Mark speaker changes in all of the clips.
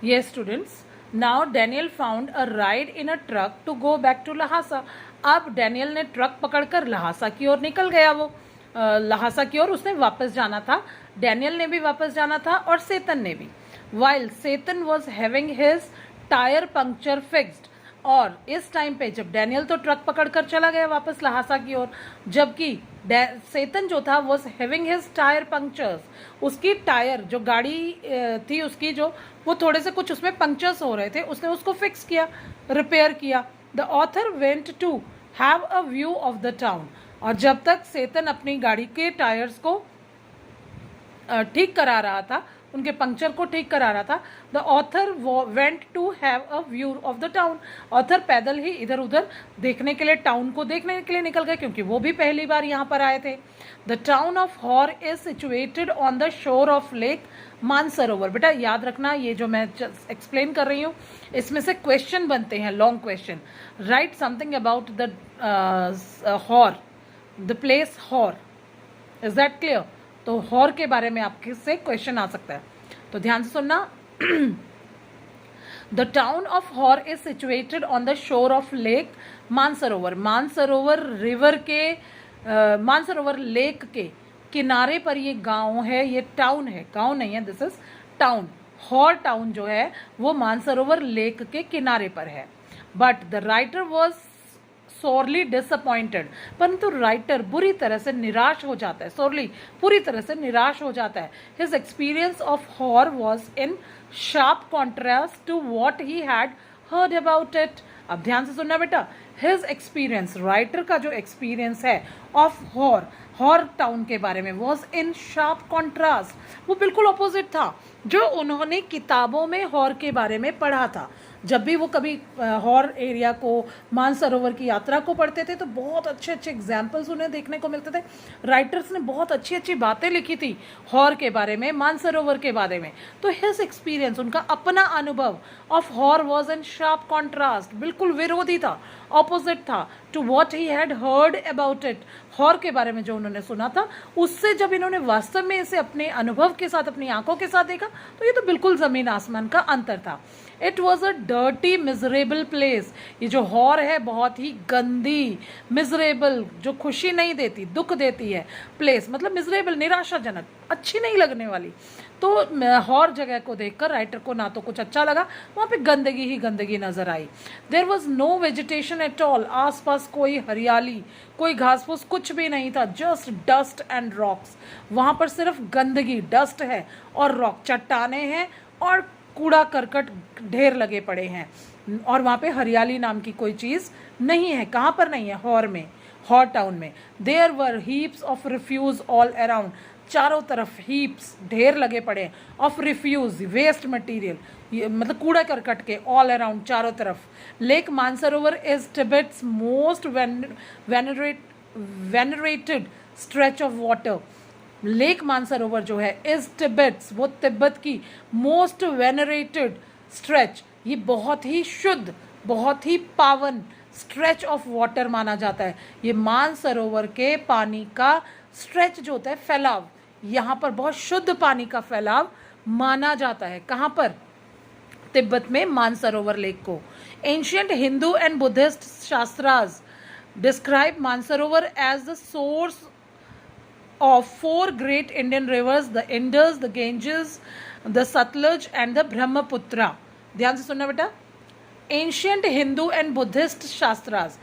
Speaker 1: Yes, students. Now Daniel found a ride in a truck to go back to Lhasa. अब Daniel ने truck पकड़कर लहासा की ओर निकल गया। वो लहासा की ओर उसने वापस जाना था। डैनियल ने भी वापस जाना था और सेतन ने भी। While Setan was having his tyre puncture fixed, और इस टाइम पे जब डैनियल तो ट्रक पकड़कर चला गया वापस लहासा की ओर, जबकि सेतन जो था was having his tyre punctures, उसकी टायर जो गाड़ी थी उसकी जो वो थोड़े से कुछ उसमें पंक्चर्स हो रहे थे, उसने उसको फिक्स किया, रिपेयर किया। The author went to have a view of the town, और जब तक सेतन अपनी गाड़ी के टायर्स को ठीक करा रहा था, उनके पंक्चर को ठीक करा रहा था, the author went to have a view of the town. Author पैदल ही इधर उधर देखने के लिए, टाउन को देखने के लिए निकल गए, क्योंकि वो भी पहली बार यहाँ पर आए थे। The town of Hor is situated on the shore of lake Mansarovar. बेटा याद रखना, ये जो मैं एक्सप्लेन कर रही हूँ इसमें से क्वेश्चन बनते हैं, long question. Write something about the Hor, the place Hor. Is that clear? तो हॉर के बारे में आपके से क्वेश्चन आ सकता है, तो ध्यान से सुनना। The town of Hor is situated on the shore of lake Mansarovar. Mansarovar river के मानसरोवर लेक के किनारे पर ये गांव है, ये टाउन है, गांव नहीं है, this is town. Hor town जो है वो मानसरोवर लेक के किनारे पर है। But the writer was sorely disappointed, परंतु राइटर बुरी तरह से निराश हो जाता है। सोरली पूरी तरह से निराश हो जाता है। His experience of Hor was in sharp contrast to what he had heard about it. अब ध्यान से सुनना बेटा, हिज एक्सपीरियंस, राइटर का जो एक्सपीरियंस है ऑफ हॉर टाउन के बारे में, वॉज इन शार्प कॉन्ट्रास्ट, वो बिल्कुल अपोजिट था जो उन्होंने किताबों में हॉर के बारे में पढ़ा था। जब भी वो कभी हॉर एरिया को, मानसरोवर की यात्रा को पढ़ते थे तो बहुत अच्छे अच्छे एग्जाम्पल्स उन्हें देखने को मिलते थे। राइटर्स ने बहुत अच्छी अच्छी बातें लिखी थी हॉर के बारे में, मानसरोवर के बारे में। तो हिज एक्सपीरियंस, उनका अपना अनुभव of Hor was in sharp contrast, बिल्कुल विरोधी था, ऑपोजिट था to what he had heard about it. Hor के बारे में जो उन्होंने सुना था उससे जब इन्होंने वास्तव में इसे अपने अनुभव के साथ, अपनी आंखों के साथ देखा, तो ये तो बिल्कुल जमीन आसमान का अंतर था। It was a dirty miserable place. ये जो हॉर है बहुत ही गंदी, मिजरेबल, जो खुशी नहीं देती, दुख देती है, प्लेस मतलब मिजरेबल, निराशाजनक, अच्छी नहीं लगने वाली। तो हॉर जगह को देखकर राइटर को ना तो कुछ अच्छा लगा, वहाँ पे गंदगी ही गंदगी नजर आई। There was no vegetation at all, आसपास कोई हरियाली, कोई घास फूस कुछ भी नहीं था, जस्ट डस्ट एंड रॉक्स। वहाँ पर सिर्फ गंदगी, डस्ट है और रॉक, चट्टाने हैं और कूड़ा करकट ढेर लगे पड़े हैं, और वहाँ पे हरियाली नाम की कोई चीज़ नहीं है। कहाँ पर नहीं है? हॉर में, हॉर टाउन में। There were heaps of refuse all around, चारों तरफ हीप्स, ढेर लगे पड़े हैं, ऑफ रिफ्यूज, वेस्ट मटीरियल, मतलब कूड़ा करकट के, ऑल अराउंड, चारों तरफ। Lake Mansarovar is Tibet's most venerated stretch of water. Lake Mansarovar जो है इज तिब्बत्स, वो तिब्बत की मोस्ट वेनरेटेड स्ट्रेच, ये बहुत ही शुद्ध, बहुत ही पावन स्ट्रेच ऑफ वाटर माना जाता है। ये मानसरोवर के पानी का स्ट्रेच जो होता है, फैलाव, यहाँ पर बहुत शुद्ध पानी का फैलाव माना जाता है। कहाँ पर? तिब्बत में मानसरोवर लेक को। Ancient Hindu and Buddhist shastras describe Mansarovar as the source of four great Indian rivers, the Indus, the Ganges, the Satluj and the Brahmaputra. ध्यान से सुनना बेटा। Ancient Hindu and Buddhist shastras,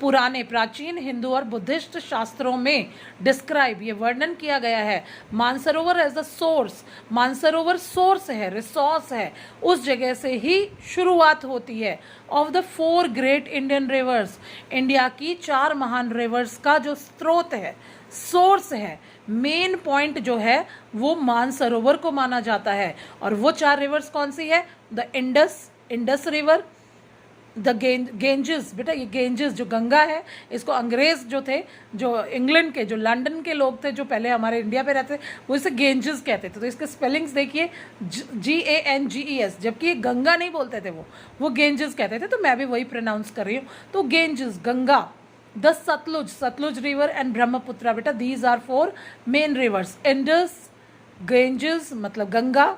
Speaker 1: पुराने प्राचीन हिंदू और बुद्धिस्ट शास्त्रों में डिस्क्राइब, ये वर्णन किया गया है Mansarovar as the source. Mansarovar source है, रिसोर्स है, उस जगह से ही शुरुआत होती है। Of the four great Indian rivers, India की चार महान रिवर्स का जो स्रोत है, सोर्स है, मेन पॉइंट जो है वो मानसरोवर को माना जाता है। और वो चार रिवर्स कौन सी है? The Indus river, the Ganges, बेटा ये गेंजेस जो गंगा है, इसको अंग्रेज जो थे, जो इंग्लैंड के, जो लंदन के लोग थे, जो पहले हमारे इंडिया पे रहते थे, वो इसे गेंजेस कहते थे। तो इसके स्पेलिंग्स देखिए, GANGES, जबकि ये गंगा नहीं बोलते थे, वो गेंजेस कहते थे, तो मैं भी वही प्रोनाउंस कर रही हूँ। तो Ganges, Ganga, the Sutlej river and Brahmaputra, बेटा these are four main rivers. Indus, Ganges मतलब गंगा,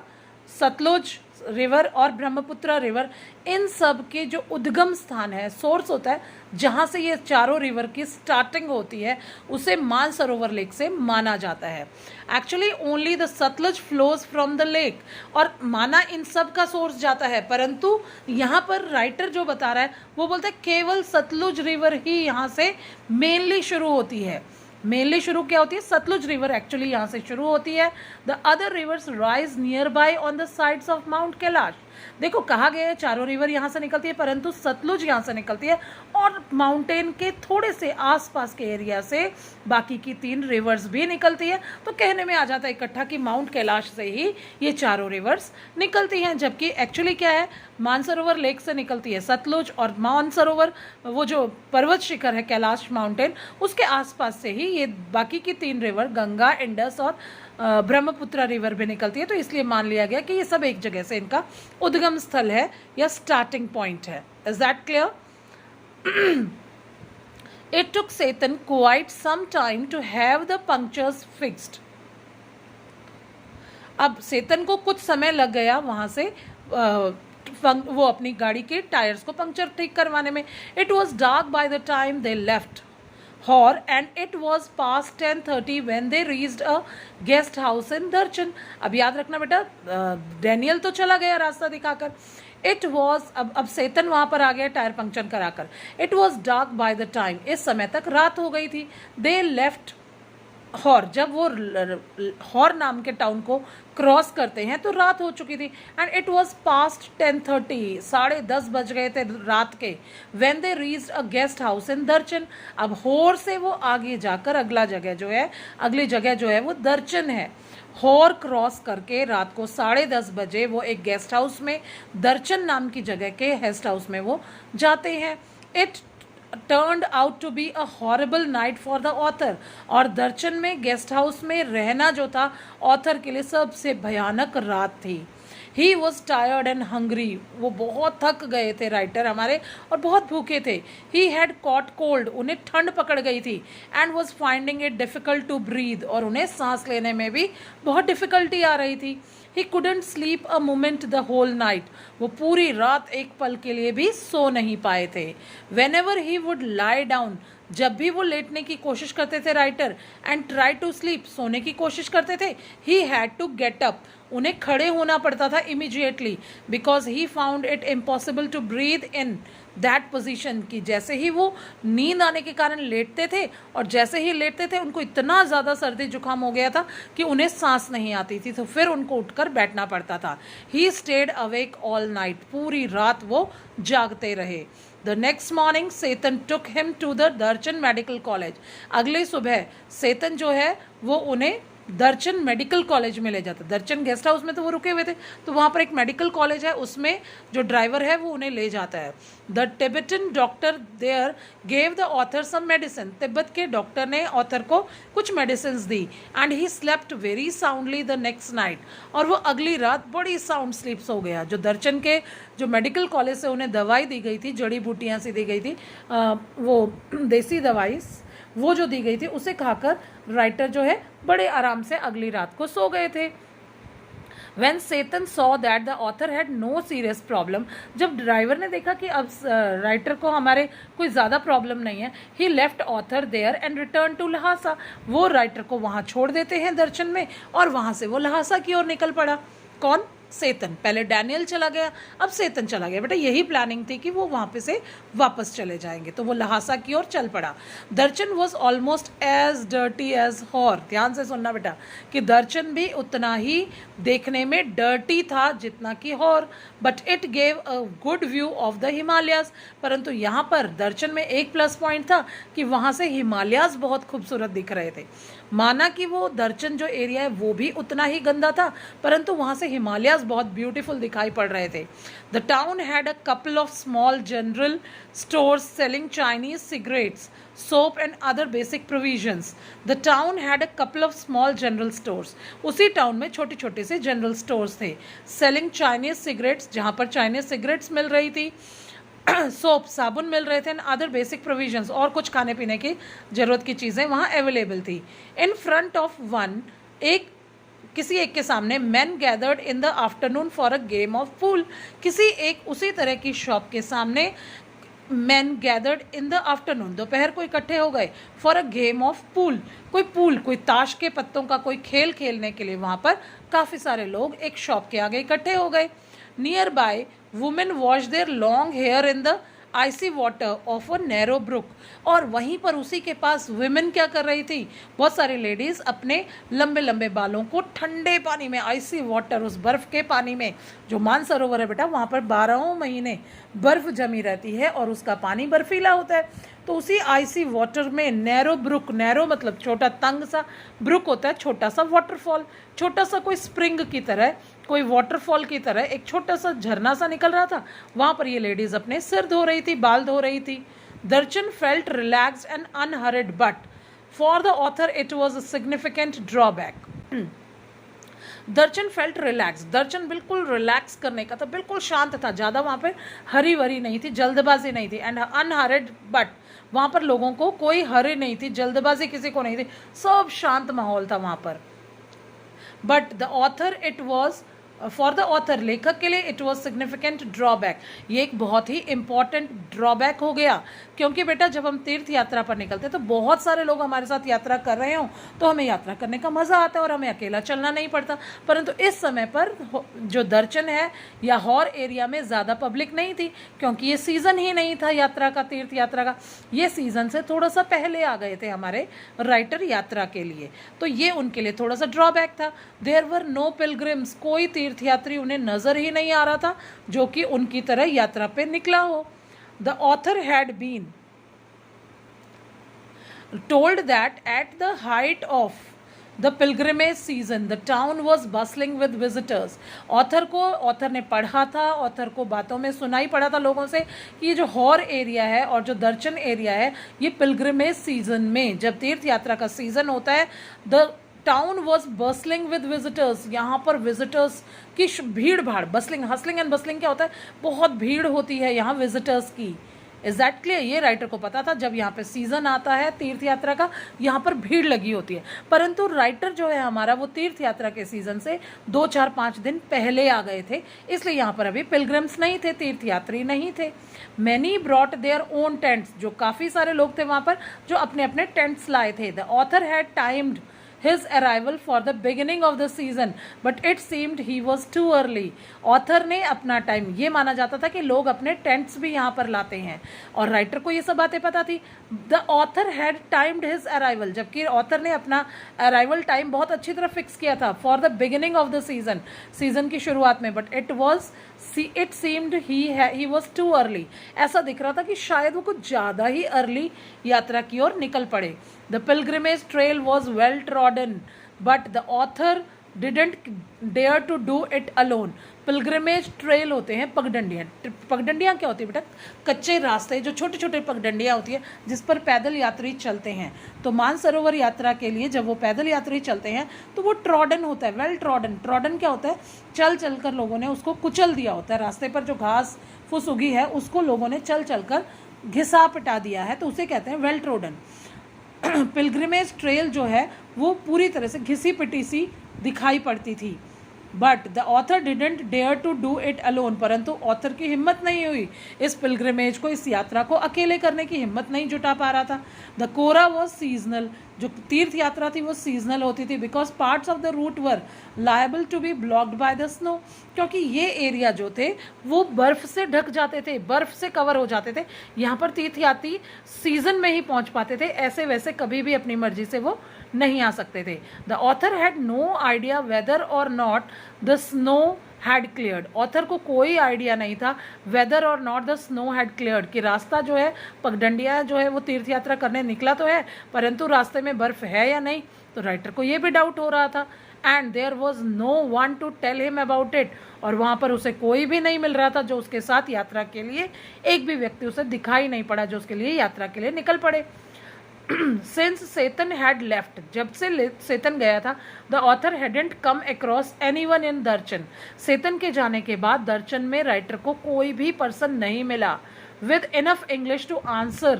Speaker 1: सतलुज रिवर और ब्रह्मपुत्र रिवर, इन सब के जो उद्गम स्थान है, सोर्स होता है जहाँ से ये चारों रिवर की स्टार्टिंग होती है, उसे मानसरोवर लेक से माना जाता है। Actually only the Sutlej flows from the lake, और माना इन सब का सोर्स जाता है, परंतु यहाँ पर राइटर जो बता रहा है वो बोलता है केवल सतलुज रिवर ही यहाँ से मेनली शुरू होती है। मेनली शुरू क्या होती है? सतलुज रिवर एक्चुअली यहाँ से शुरू होती है। The other rivers rise near by on the sides of mount Kailash. देखो कहा गया है चारों रिवर यहाँ से निकलती है, परंतु सतलुज यहाँ से निकलती है और माउंटेन के थोड़े से आसपास के एरिया से बाकी की 3 रिवर्स भी निकलती है। तो कहने में आ जाता है इकट्ठा कि माउंट कैलाश से ही ये चारों रिवर्स निकलती हैं, जबकि एक्चुअली क्या है, मानसरोवर लेक से निकलती है सतलुज, और मानसरोवर वो जो पर्वत शिखर है कैलाश माउंटेन, उसके आसपास से ही ये बाकी की 3 रिवर गंगा, इंडस और ब्रह्मपुत्र रिवर भी निकलती है। तो इसलिए मान लिया गया कि ये सब एक जगह से इनका उद्गम स्थल है या स्टार्टिंग पॉइंट है। Is that clear? It took Satan quite some time to have the punctures fixed. अब सेतन को कुछ समय लग गया वहाँ से वो अपनी गाड़ी के टायर्स को पंक्चर ठीक करवाने में। It was dark by the time they left Hor and it was past 10:30 when they reached a guest house in Darchan. अब याद रखना बेटा, डैनियल तो चला गया रास्ता दिखाकर। इट वॉज अब सेतन वहाँ पर आ गया टायर पंक्चर कराकर। It was dark by the time, इस समय तक रात हो गई थी। दे लेफ्ट हॉर, जब वो हॉर नाम के टाउन को क्रॉस करते हैं तो रात हो चुकी थी। एंड इट वॉज पास्ट 10:30, 10:30 बज गए थे रात के। When they reached a guest house in Darchen, अब हॉर से वो आगे जाकर अगली जगह जो है वो दर्चन है। हॉर क्रॉस करके रात को 10:30 बजे वो एक गेस्ट हाउस में, दर्चन नाम की जगह के गेस्ट हाउस में वो जाते हैं। It turned out to be a horrible night for the author, और दर्चन में गेस्ट हाउस में रहना जो था ऑथर के लिए सबसे भयानक रात थी। He was tired and hungry, वो बहुत थक गए थे राइटर हमारे और बहुत भूखे थे। He had caught cold, उन्हें ठंड पकड़ गई थी। And was finding it difficult to breathe, और उन्हें सांस लेने में भी बहुत डिफ़िकल्टी आ रही थी। He couldn't sleep a moment the whole night, वो पूरी रात एक पल के लिए भी सो नहीं पाए थे। Whenever he would lie down, जब भी वो लेटने की कोशिश करते थे writer, and try to sleep, सोने की कोशिश करते थे, he had to get up, उन्हें खड़े होना पड़ता था immediately, because he found it impossible to breathe in that position, कि जैसे ही वो नींद आने के कारण लेटते थे और जैसे ही लेटते थे उनको इतना ज़्यादा सर्दी जुकाम हो गया था कि उन्हें सांस नहीं आती थी, तो फिर उनको उठकर बैठना पड़ता था। He stayed awake all night, पूरी रात वो जागते रहे। The next morning Tseten took him to the Darchen medical college, अगले सुबह सेतन जो है वो उन्हें दर्चन मेडिकल कॉलेज में ले जाता। दर्चन गेस्ट हाउस में तो वो रुके हुए थे, तो वहाँ पर एक मेडिकल कॉलेज है, उसमें जो ड्राइवर है वो उन्हें ले जाता है। The Tibetan doctor there gave the author some medicine, तिब्बत के डॉक्टर ने ऑथर को कुछ मेडिसिन दी। And he slept very soundly the next night, और वो अगली रात बड़ी साउंड स्लीप्स हो गया। जो दर्चन के जो मेडिकल कॉलेज से उन्हें दवाई दी गई थी, जड़ी बूटियाँ सी दी गई थी, वो देसी दवाई वो जो दी गई थी, उसे खाकर राइटर जो है बड़े आराम से अगली रात को सो गए थे। When Satan saw that the author had no serious problem, जब ड्राइवर ने देखा कि अब राइटर को हमारे कोई ज़्यादा प्रॉब्लम नहीं है, he left author there and returned to Lhasa, वो राइटर को वहाँ छोड़ देते हैं दर्शन में और वहाँ से वो लहासा की ओर निकल पड़ा। कौन? सेतन। पहले डैनियल चला गया, अब सेतन चला गया। बेटा यही प्लानिंग थी कि वो वहाँ पे से वापस चले जाएंगे, तो वो लहासा की ओर चल पड़ा। Darchen was almost as dirty as Hor, ध्यान से सुनना बेटा कि दर्चन भी उतना ही देखने में डर्टी था जितना कि Hor, but it gave a good view of the Himalayas, परंतु यहाँ पर दर्चन में एक प्लस पॉइंट था कि वहाँ से हिमालयाज बहुत खूबसूरत दिख रहे थे। माना कि वो दर्चन जो एरिया है वो भी उतना ही गंदा था, परंतु वहाँ से हिमालयाज बहुत ब्यूटीफुल दिखाई पड़ रहे थे। The town had a couple of small general stores selling Chinese cigarettes, soap and other basic provisions. The town had a couple of small general stores. उसी टाउन में छोटे छोटे से जनरल स्टोर्स थे। सेलिंग चाइनीज सिगरेट्स, जहाँ पर Chinese cigarettes मिल रही थी, सोप साबुन मिल रहे थे, एंड अदर बेसिक प्रोविजंस, और कुछ खाने पीने की ज़रूरत की चीज़ें वहाँ अवेलेबल थी। इन फ्रंट ऑफ वन, एक किसी एक के सामने men gathered in the afternoon for a game of pool, किसी एक उसी तरह की शॉप के सामने men gathered in the afternoon, दोपहर को इकट्ठे हो गए for a game of pool, कोई ताश के पत्तों का कोई खेल खेलने के लिए वहाँ पर काफ़ी सारे लोग एक शॉप के आगे इकट्ठे हो गए. Nearby women wash their long hair in the icy water of a narrow brook, और वहीं पर उसी के पास वुमेन क्या कर रही थी, बहुत सारी लेडीज़ अपने लंबे लंबे बालों को ठंडे पानी में, आइसी वाटर, उस बर्फ़ के पानी में, जो मानसरोवर है बेटा वहाँ पर 12 महीने बर्फ़ जमी रहती है और उसका पानी बर्फीला होता है, तो उसी आइसी वाटर में नैरो ब्रुक, नैरो मतलब छोटा तंग सा, ब्रुक होता है छोटा सा वाटरफॉल, छोटा सा कोई स्प्रिंग की तरह, कोई वाटरफॉल की तरह एक छोटा सा झरना सा निकल रहा था, वहाँ पर ये लेडीज़ अपने सिर धो रही थी, बाल धो रही थी. Darchen felt relaxed and unhurried, but for the author it was a significant drawback. Darchen felt relax, Darchen बिल्कुल रिलैक्स करने का था, बिल्कुल शांत था, ज़्यादा वहाँ पर हरी भरी नहीं थी, जल्दबाजी नहीं थी. एंड अनहरिड, बट वहाँ पर लोगों को कोई हरी नहीं थी, जल्दबाजी किसी को नहीं थी, सब शांत माहौल था वहाँ पर. But the author it was, for the author, लेखक के लिए इट वॉज सिग्निफिकेंट ड्रॉबैक, ये एक बहुत ही इंपॉर्टेंट ड्रॉबैक हो गया, क्योंकि बेटा जब हम तीर्थ यात्रा पर निकलते तो बहुत सारे लोग हमारे साथ यात्रा कर रहे हों तो हमें यात्रा करने का मज़ा आता है और हमें अकेला चलना नहीं पड़ता. परंतु इस समय पर जो दर्शन है या हॉर एरिया में ज़्यादा पब्लिक नहीं थी, क्योंकि ये सीज़न ही नहीं था यात्रा का, तीर्थ यात्रा का. ये सीज़न से थोड़ा सा पहले आ गए थे हमारे राइटर यात्रा के लिए, तो ये उनके लिए थोड़ा सा ड्रॉबैक था. देयर वर नो पिलग्रिम्स, कोई तीर्थयात्री उन्हें नजर ही नहीं आ रहा था जो कि उनकी तरह यात्रा पे निकला हो. The author had been told that at the height of the pilgrimage season the town was bustling with visitors. Author ने पढ़ा था, ऑथर को बातों में सुनाई पड़ा था लोगों से कि ये जो हॉर एरिया है और जो दर्शन एरिया है, ये पिलग्रिमेज सीजन में, जब तीर्थ यात्रा का सीजन होता है, the town was bustling with visitors, यहाँ पर विजिटर्स की भीड़ भाड़, बसलिंग, हसलिंग एंड बसलिंग क्या होता है, बहुत भीड़ होती है यहाँ विजिटर्स की. Is that clear? ये राइटर को पता था जब यहाँ पे सीजन आता है तीर्थ यात्रा का, यहाँ पर भीड़ लगी होती है. परंतु राइटर जो है हमारा, वो तीर्थ यात्रा के सीजन से 2, 4, 5 दिन पहले आ गए थे, इसलिए यहाँ पर अभी पिलग्रिम्स नहीं थे, तीर्थयात्री नहीं थे. Many brought their own tents, जो काफ़ी सारे लोग थे वहाँ पर जो अपने अपने टेंट्स लाए थे. The author had timed his arrival for the beginning of the season but it seemed he was too early. Author ने अपना टाइम, ये माना जाता था कि लोग अपने टेंट्स भी यहाँ पर लाते हैं, और राइटर को ये सब बातें पता थी. The author had timed his arrival, जबकि ऑथर ने अपना अराइवल टाइम बहुत अच्छी तरह फिक्स किया था for the beginning of the season, season की शुरुआत में. But it seemed he was too early, ऐसा दिख रहा था कि शायद वो कुछ ज़्यादा ही अर्ली यात्रा की ओर निकल पड़े. The pilgrimage trail was well trodden, but the author didn't dare to do it alone. Pilgrimage trail होते हैं पगडंडियाँ. पगडंडियाँ क्या होती है बेटा? कच्चे रास्ते, जो छोटे छोटे पगडंडियाँ होती है जिस पर पैदल यात्री चलते हैं. तो मानसरोवर यात्रा के लिए जब वो पैदल यात्री चलते हैं तो वो ट्रॉडन होता है, वेल ट्रॉडन. ट्रॉडन क्या होता है? चल चल कर लोगों ने उसको कुचल दिया होता है, रास्ते पर जो घास फूस उगी है उसको लोगों ने चल चल कर घिसा पिटा दिया है, तो उसे कहते हैं वेल ट्रॉडन. पिलग्रिमेज ट्रेल जो है वो पूरी तरह से घिसी पिटी सी दिखाई पड़ती थी. But the author didn't dare to do it alone, परंतु ऑथर की हिम्मत नहीं हुई इस पिलग्रिमेज को, इस यात्रा को अकेले करने की हिम्मत नहीं जुटा पा रहा था. द कोरा वॉज सीजनल, जो तीर्थ यात्रा थी वो सीजनल होती थी, because parts of the route were liable to be blocked by the snow, क्योंकि ये एरिया जो थे वो बर्फ़ से ढक जाते थे, बर्फ़ से कवर हो जाते थे. यहाँ पर तीर्थयात्री सीजन में ही पहुँच पाते थे, ऐसे वैसे कभी भी अपनी मर्जी से वो नहीं आ सकते थे. The author had no idea whether or not the snow had cleared. Author को कोई आइडिया नहीं था whether or not the snow had cleared, कि रास्ता जो है, पगडंडिया जो है वो तीर्थ यात्रा करने निकला तो है, परंतु रास्ते में बर्फ़ है या नहीं, तो राइटर को ये भी डाउट हो रहा था. And there was no one to tell him about it, और वहाँ पर उसे कोई भी नहीं मिल रहा था जो उसके साथ यात्रा के लिए, एक भी व्यक्ति उसे दिखाई नहीं पड़ा जो उसके लिए यात्रा के लिए निकल पड़े. Since Setan had left, जब से सेतन गया था, the author hadn't come across anyone in दर्शन. सेतन के जाने के बाद दर्शन में राइटर को कोई भी पर्सन नहीं मिला with enough English to answer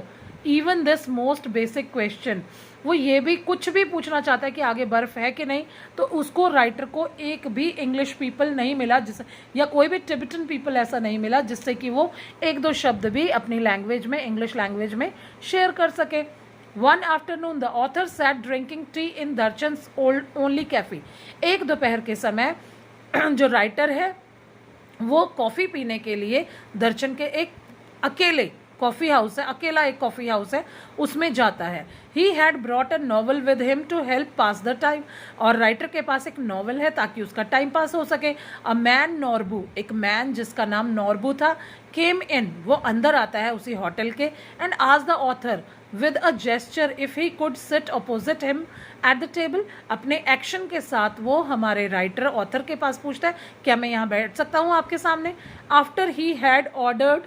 Speaker 1: even this most basic question. वो ये भी कुछ भी पूछना चाहता है कि आगे बर्फ़ है कि नहीं, तो उसको राइटर को एक भी इंग्लिश पीपल नहीं मिला जिससे, या कोई भी टिबेटन पीपल ऐसा नहीं मिला जिससे कि वो एक दो शब्द भी अपनी लैंग्वेज में, इंग्लिश लैंग्वेज में शेयर कर सके। One afternoon the author sat drinking tea in Darchen's only cafe. एक दोपहर के समय जो राइटर है वो कॉफ़ी पीने के लिए दर्शन के एक अकेले कॉफ़ी हाउस है, अकेला एक कॉफ़ी हाउस है, उसमें जाता है। He had brought a novel with him to help pass the time. और राइटर के पास एक नॉवल है ताकि उसका टाइम पास हो सके। अ मैन नॉर्बू, एक मैन जिसका नाम नॉर्बू था, केम इन, वो अंदर आता है उसी होटल के, एंड आज the author with a gesture if he could seat opposite him at the table. अपने एक्शन के साथ वो हमारे राइटर ऑथर के पास पूछता है, क्या मैं यहाँ बैठ सकता हूँ आपके सामने। After he had ordered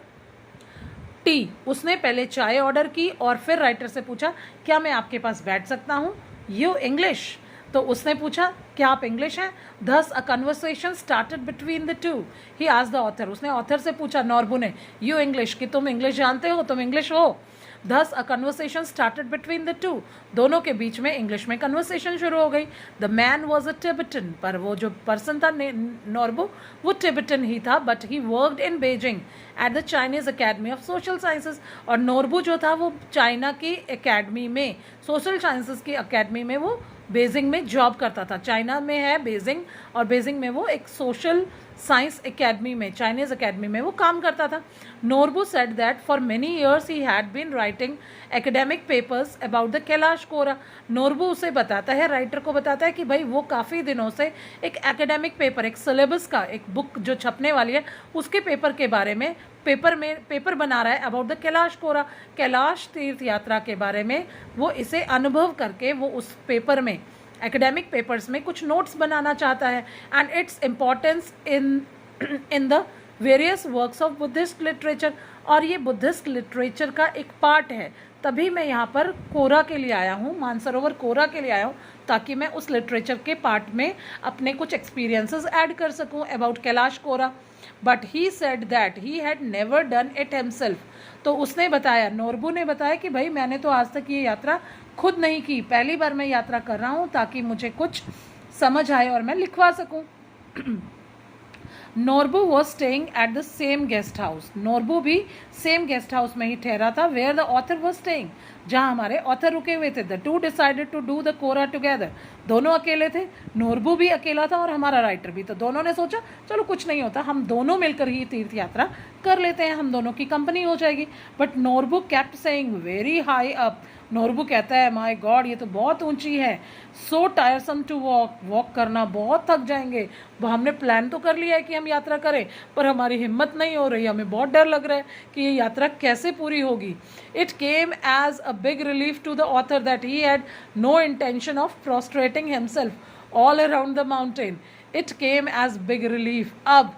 Speaker 1: T, उसने पहले चाय ऑर्डर की और फिर राइटर से पूछा, क्या मैं आपके पास बैठ सकता हूँ, यू इंग्लिश। तो उसने पूछा, क्या आप इंग्लिश हैं। Thus a conversation started between the two. He asked the author, उसने ऑथर से पूछा, नॉर्बू ने, यू इंग्लिश, कि तुम इंग्लिश जानते हो, तुम इंग्लिश हो। Thus a conversation started between the two. दोनों के बीच में इंग्लिश में कन्वर्सेशन शुरू हो गई। The man was a Tibetan, पर वो जो पर्सन था नॉर्बो, वो टिबेटन ही था, but he worked in Beijing at the Chinese academy of social sciences. और नॉर्बू जो था वो चाइना की एकेडमी में, सोशल साइंसेज की एकेडमी में वो बेजिंग में जॉब करता था। चाइना में है बेजिंग, और बेजिंग में वो एक सोशल साइंस एकेडमी में, चाइनीज एकेडमी में वो काम करता था। Norbu said that for many years he had been writing academic papers about the Kailash kora. Norbu उसे बताता है, राइटर को बताता है कि भाई वो काफ़ी दिनों से एक एकेडमिक पेपर, एक सिलेबस का एक बुक जो छपने वाली है उसके पेपर के बारे में पेपर बना रहा है अबाउट द कैलाश कोरा, कैलाश तीर्थ यात्रा के बारे में। वो इसे अनुभव करके वो उस पेपर में, एकेडमिक पेपर्स में कुछ नोट्स बनाना चाहता है, and it's importance in the various works of Buddhist literature. और ये बुद्धिस्ट लिटरेचर का एक पार्ट है। तभी मैं यहाँ पर कोरा के लिए आया हूँ, मानसरोवर कोरा के लिए आया हूँ, ताकि मैं उस लिटरेचर के पार्ट में अपने कुछ एक्सपीरियंसेस ऐड कर सकूँ about Kailash kora. But he said that he had never done it himself. तो उसने बताया, नॉर्बू ने बताया कि भाई मैंने तो आज तक ये यात्रा खुद नहीं की, पहली बार मैं यात्रा कर रहा हूँ ताकि मुझे कुछ समझ आए और मैं लिखवा सकूँ। Norbu was staying at the same guest house, Norbu भी सेम गेस्ट हाउस में ही ठहरा था where the author was staying, जहाँ हमारे ऑथर रुके हुए थे। The two decided to do the kora together, दोनों अकेले थे, नॉर्बू भी अकेला था और हमारा राइटर भी। तो दोनों ने सोचा चलो कुछ नहीं होता, हम दोनों मिलकर ही तीर्थ यात्रा कर लेते हैं, हम दोनों की कंपनी हो जाएगी। But Norbu kept saying very high up, Norbu कहता है माय गॉड ये तो बहुत ऊंची है, सो टायरसम टू वॉक, वॉक करना बहुत थक जाएंगे। वो हमने प्लान तो कर लिया है कि हम यात्रा करें, पर हमारी हिम्मत नहीं हो रही, हमें बहुत डर लग रहा है कि ये यात्रा कैसे पूरी होगी। It came as a big relief to the author that he had no intention of prostrating himself all around the mountain. It came as big relief, अब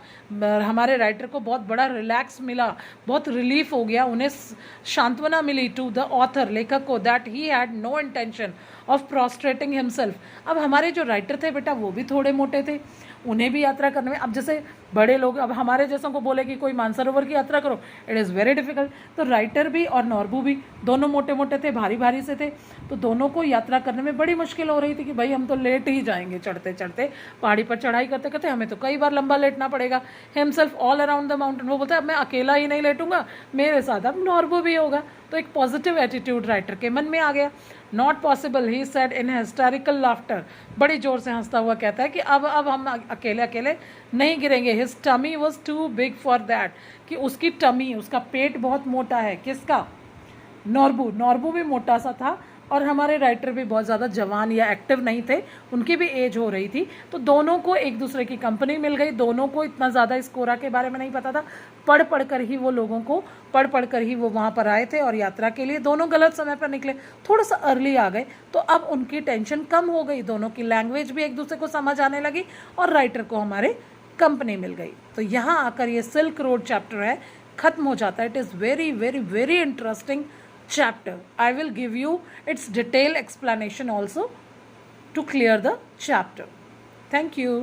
Speaker 1: हमारे राइटर को बहुत बड़ा रिलैक्स मिला, बहुत रिलीफ हो गया, उन्हें सांत्वना मिली टू द ऑथर, लेखक को, that he had no intention of prostrating himself. अब हमारे जो राइटर थे बेटा वो भी थोड़े मोटे थे, उन्हें भी यात्रा करने में, अब जैसे बड़े लोग अब हमारे जैसों को बोले कि कोई मानसरोवर की यात्रा करो, इट इज़ वेरी डिफिकल्ट। तो राइटर भी और नॉर्बू भी दोनों मोटे मोटे थे, भारी भारी से थे, तो दोनों को यात्रा करने में बड़ी मुश्किल हो रही थी कि भाई हम तो लेट ही जाएंगे, चढ़ते चढ़ते पहाड़ी पर चढ़ाई करते करते हमें तो कई बार लंबा लेटना पड़ेगा। Himself all around the mountain, वो बोलता है मैं अकेला ही नहीं लेटूंगा, मेरे साथ अब नॉर्बू भी होगा। तो एक पॉजिटिव एटीट्यूड राइटर के मन में आ गया। Not possible, he said in hysterical laughter, बड़ी जोर से हंसता हुआ कहता है कि अब हम अकेले अकेले नहीं गिरेंगे। His tummy was too big for that, कि उसकी टमी, उसका पेट बहुत मोटा है। किसका? नॉर्बू, नॉर्बू भी मोटा सा था और हमारे राइटर भी बहुत ज़्यादा जवान या एक्टिव नहीं थे, उनकी भी एज हो रही थी। तो दोनों को एक दूसरे की कंपनी मिल गई, दोनों को इतना ज़्यादा इस कोरा के बारे में नहीं पता था, पढ़ पढ़ कर ही वो लोगों को पढ़ कर ही वो वहाँ पर आए थे और यात्रा के लिए दोनों गलत समय पर निकले, थोड़ा सा अर्ली आ गए। तो अब उनकी टेंशन कम हो गई, दोनों की लैंग्वेज भी एक दूसरे को समझ आने लगी और राइटर को हमारे कंपनी मिल गई। तो यहाँ आकर ये सिल्क रोड चैप्टर है ख़त्म हो जाता है। It is very very very interesting chapter. I will give you its detailed explanation also to clear the chapter. Thank you.